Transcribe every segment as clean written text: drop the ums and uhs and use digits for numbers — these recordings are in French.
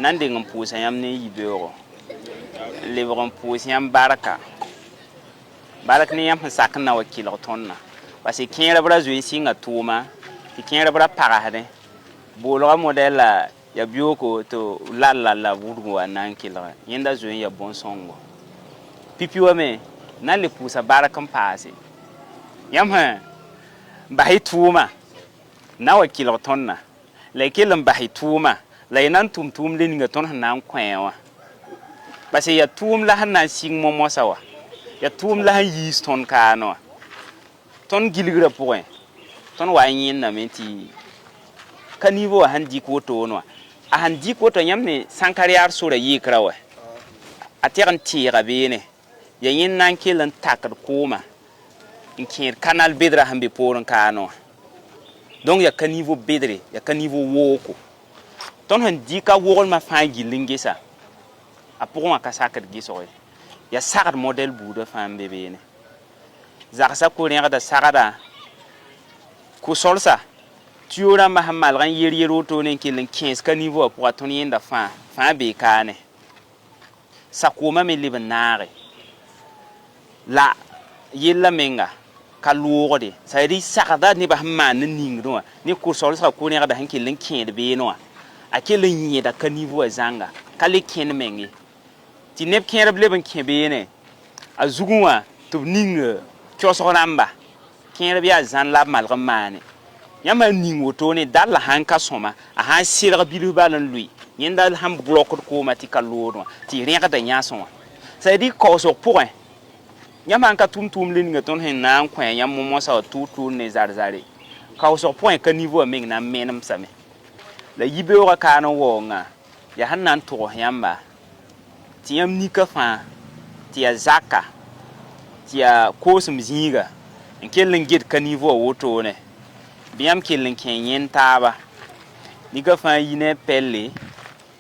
Nanding on pousse yam ne yibero. Leveron pousse yam baraka. Barak ni yam sak na wa kilotonna. Parce que kien la bra zui singa tuma. Ti kien la bra parade. Bolo model ya bioko to la burgo anan kila. Yenda zui ya bon songo. Pipi wa me na le pousse barakan passe. Yam ha bahi tuma. Na wa kilotonna. La kelam bahi tuma. La nan tum le ninga ton nan kwenwa. Parce que ya tum la nan sing momo sawa. Ya tum la yi stone kano. Ton giligra point. Ton wa yin na menti. Kanivo handi ko to no. A handi ko to yamne sankariar sura yi krawa. A teran tira bene. Ya yin nan kelan takar koma. In kin canal bedra hambe poron kano. Donc ya kanivo bedre, ya kanivo woko. Ton handi ka wol ma fangi lingisa. A pourquoi ka sakar gisoy. Ya sakar model boude fam bébé. Zaksa courir da sarada. Ku solsa. Tu auras ma mal ran yeri rotonen kilin 15 ka niveau pour atoni da fa be kane. Sakuma me libanare. La yella menga ka lourde. Ça dit sakada ni ba man ningdo. Ni ku solsa courir da hankilin 15 be no. Akilin yi da ka niveau zanga. Kale ken mengi. Ti neb kẽrb leb n kẽ beene a zugẽ wã tɩ b ning kɩosg rãmba kẽrb yaa zãn la b malg n maane yãmb a ning wotone dall sãn ka sõma a sãn sɩrg bilf bal n lʋɩ yẽnda sãn blokd kooma tɩ ka lood wã tɩ y rẽgda yãsẽ wã sa d kaoosg pʋgẽ yãmb sãn ka tʋm-tʋʋm le ninga tõnd sẽn na n kõ yãmb momosa wa tʋʋr-tʋʋr ne zar-zare kaoosg pʋgẽ ka niveau a meng na n menemsame la yibeoogã kaan n waoongã yaa sẽn na n tʋgs yãmba tɩ yãmb nika fãa tɩ yaa zaka tɩ yaa koosem zĩiga n kell n get ka niveau a wotone bɩ yãmb kell n kẽ yẽn taaba nika fãa yi ne pelle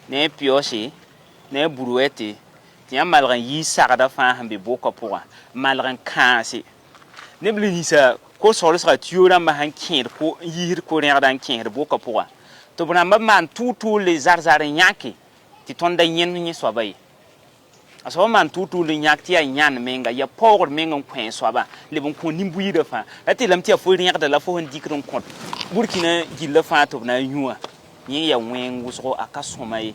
ne piose ne buruete tɩ yãmb malg n yi sagda fãa sẽn be boka pʋgã malg n kãase neb le ninsã ko-soalsga tɩ rãmbã sẽn kẽed yiisd ko-rẽgda n kẽesd boka pʋgã tɩ b rãmbã maan tʋʋ-tʋʋr le zar-zar n yãke tɩ tõnd da yẽnd yẽ soaba ye aso man tutu le nyak ti ya nyan menga ya pogor menga kwen soaba le bon ko nimbuyi da fa ati lam ti ya fo riyak da la fo ndikron kon burkina gilla fa to na yuwa ni ya wen wuso akasoma ye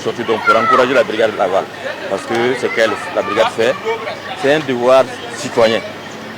Sorti donc pour encourager la brigade Laval, parce que ce que la brigade fait, c'est un devoir citoyen,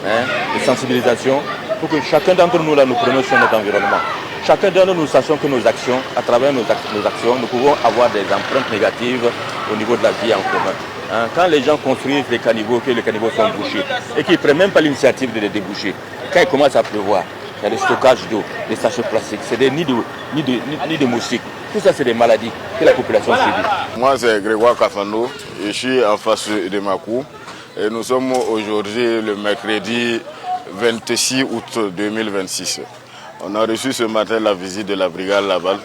de sensibilisation, pour que chacun d'entre nous là, nous prenions sur notre environnement. Chacun d'entre nous sachions que nos actions, à travers nos actions, nous pouvons avoir des empreintes négatives au niveau de la vie en commun. Quand les gens construisent des caniveaux, que les caniveaux sont bouchés, et qu'ils ne prennent même pas l'initiative de les déboucher, quand il commence à pleuvoir, il y a des stockages d'eau, des sachets plastiques, c'est des nids de moustiques. Tout ça, c'est des maladies que la population subit. Moi, c'est Grégoire Kafando. Je suis en face de ma cour. Et nous sommes aujourd'hui le mercredi 26 août 2026. On a reçu ce matin la visite de la brigade Laval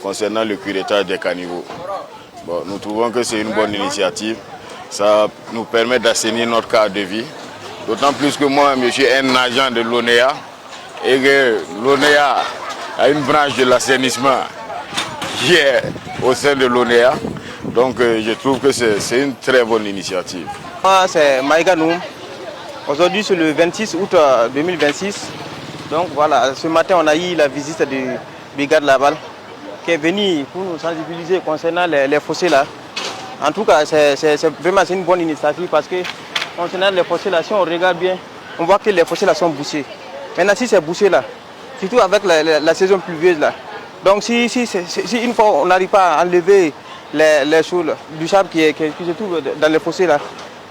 concernant le curettage des caniveaux. Bon, nous trouvons que c'est une bonne initiative. Ça nous permet d'assainir notre cadre de vie. D'autant plus que moi, je suis un agent de l'ONEA et que l'ONEA a une branche de l'assainissement qui est au sein de l'ONEA. Donc je trouve que c'est une très bonne initiative. Moi c'est Maïga Noum. Aujourd'hui, c'est le 26 août 2026. Donc voilà, ce matin, on a eu la visite de Brigade Laval qui est venue pour nous sensibiliser concernant les fossés là. En tout cas, c'est vraiment une bonne initiative parce que concernant les fossés là, si on regarde bien, on voit que les fossés là sont bouchés. Maintenant, si c'est bouché là, surtout avec la saison pluvieuse là, donc si une fois on n'arrive pas à enlever les choses du sable qui se trouve dans les fossés là,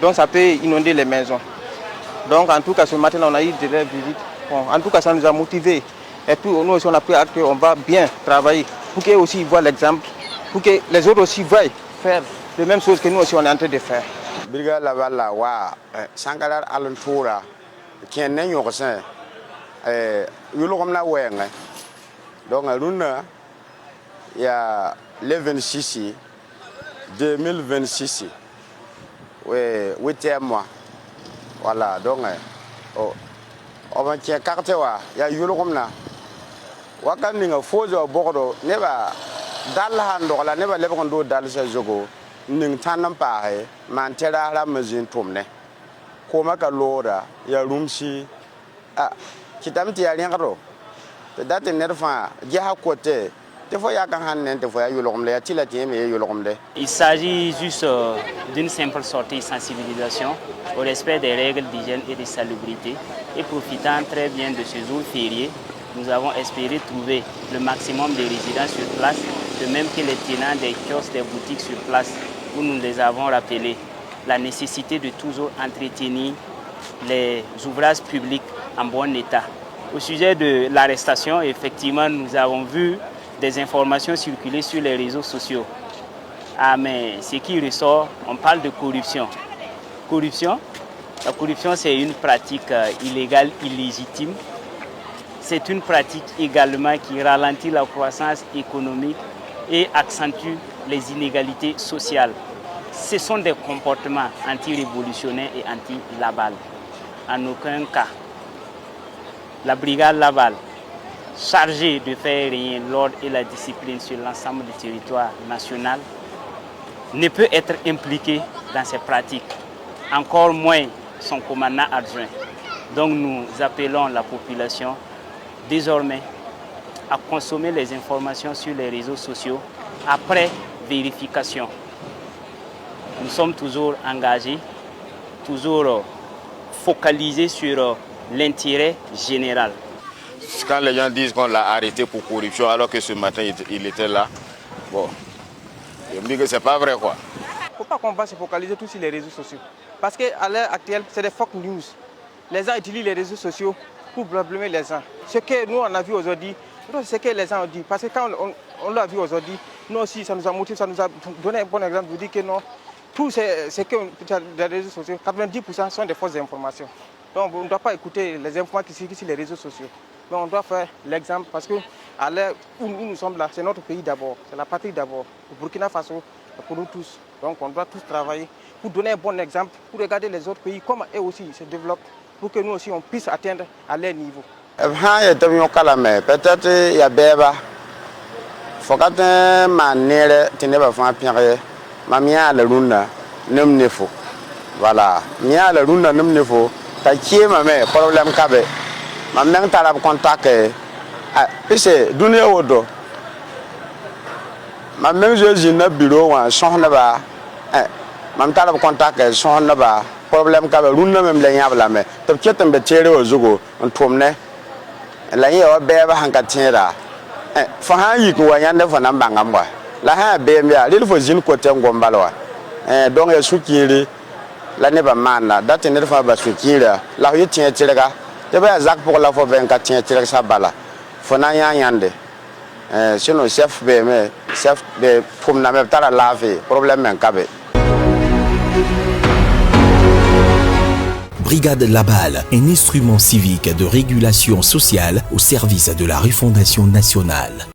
donc ça peut inonder les maisons. Donc en tout cas, ce matin on a eu de la visite. Bon, en tout cas, ça nous a motivés. Et puis nous aussi on a pris acte qu'on va bien travailler pour qu'ils aussi voient l'exemple, pour que les autres aussi voient faire les mêmes choses que nous aussi on est en train de faire. Brigade Laval là, wa sangalar alentoura, qui est né yorsen, yulom la weng. Donc l'une, il y a le 26 2026, oui, 8e mois. Voilà, donc on va tirer carte wa, il y a yulom là. Wakan ninga fojo bordo neba dal hando la neba lebondo dal sa jogo ning tanam pahe man tera la mazin tumne ko maka lora ya rumsi a kitamti ya ngaro te date nerfa jaha côté te fo ya kan hanen te fo ya yulomle ya tilati me yulomle. Il s'agit juste d'une simple sortie de sensibilisation au respect des règles d'hygiène et de salubrité et profitant très bien de ce jour férié. Nous avons espéré trouver le maximum de résidents sur place, de même que les tenants des kiosques, des boutiques sur place, où nous les avons rappelés la nécessité de toujours entretenir les ouvrages publics en bon état. Au sujet de l'arrestation, effectivement, nous avons vu des informations circuler sur les réseaux sociaux. Ah, mais ce qui ressort, on parle de corruption. La corruption, c'est une pratique illégale, illégitime. C'est une pratique également qui ralentit la croissance économique et accentue les inégalités sociales. Ce sont des comportements anti-révolutionnaires et anti-Laval. En aucun cas, la brigade Laval, chargée de faire régner l'ordre et la discipline sur l'ensemble du territoire national, ne peut être impliquée dans ces pratiques, encore moins son commandant adjoint. Donc nous appelons la population désormais à consommer les informations sur les réseaux sociaux après vérification. Nous sommes toujours engagés, toujours focalisés sur l'intérêt général. Quand les gens disent qu'on l'a arrêté pour corruption alors que ce matin il était là, bon, je me dis que c'est pas vrai quoi. Il ne faut pas qu'on va se focaliser tous sur les réseaux sociaux. Parce qu'à l'heure actuelle, c'est des fake news. Les gens utilisent les réseaux sociaux pour blâmer les gens. Ce que nous on a vu aujourd'hui, c'est ce que les gens ont dit. Parce que quand on l'a vu aujourd'hui, nous aussi ça nous a motivé, ça nous a donné un bon exemple. Vous dites que non, tout ce que les réseaux sociaux, 90% sont des fausses informations. Donc on ne doit pas écouter les informations qui circulent sur les réseaux sociaux. Mais on doit faire l'exemple parce que à l'heure où nous sommes là, c'est notre pays d'abord, c'est la patrie d'abord. Au Burkina Faso, pour nous tous. Donc on doit tous travailler pour donner un bon exemple, pour regarder les autres pays, comment eux aussi se développent, pour que nous aussi on puisse atteindre à leur niveau. Peut-être il y a Beba. Faut que manère teneba fa pierre. Mamia la luna nem nefo. Voilà, mia la luna nem nefo. Ta kie ma me problème kabe. Ma men tala contact ah c'est dunia wodo. Ma men je na bureau wa sohna ba. Mam tala contact sohna ba. Problème kabe luna même la nyabla me. To ketem be tere o zugo on tomne. La ye o beba hanka tera fa ha yi ko yande fa nan bangam wa la ha be mbia le fo jin ko ten gombalwa donc ya sukiri la ne ba mana date ne fa ba sukiri la yi tien tirega te ba zak pour la fo 24 tien tirega sa bala fo na ya yande sinon chef be me chef de pum na me tara lave problème men kabe. Brigade Laval, un instrument civique de régulation sociale au service de la refondation nationale.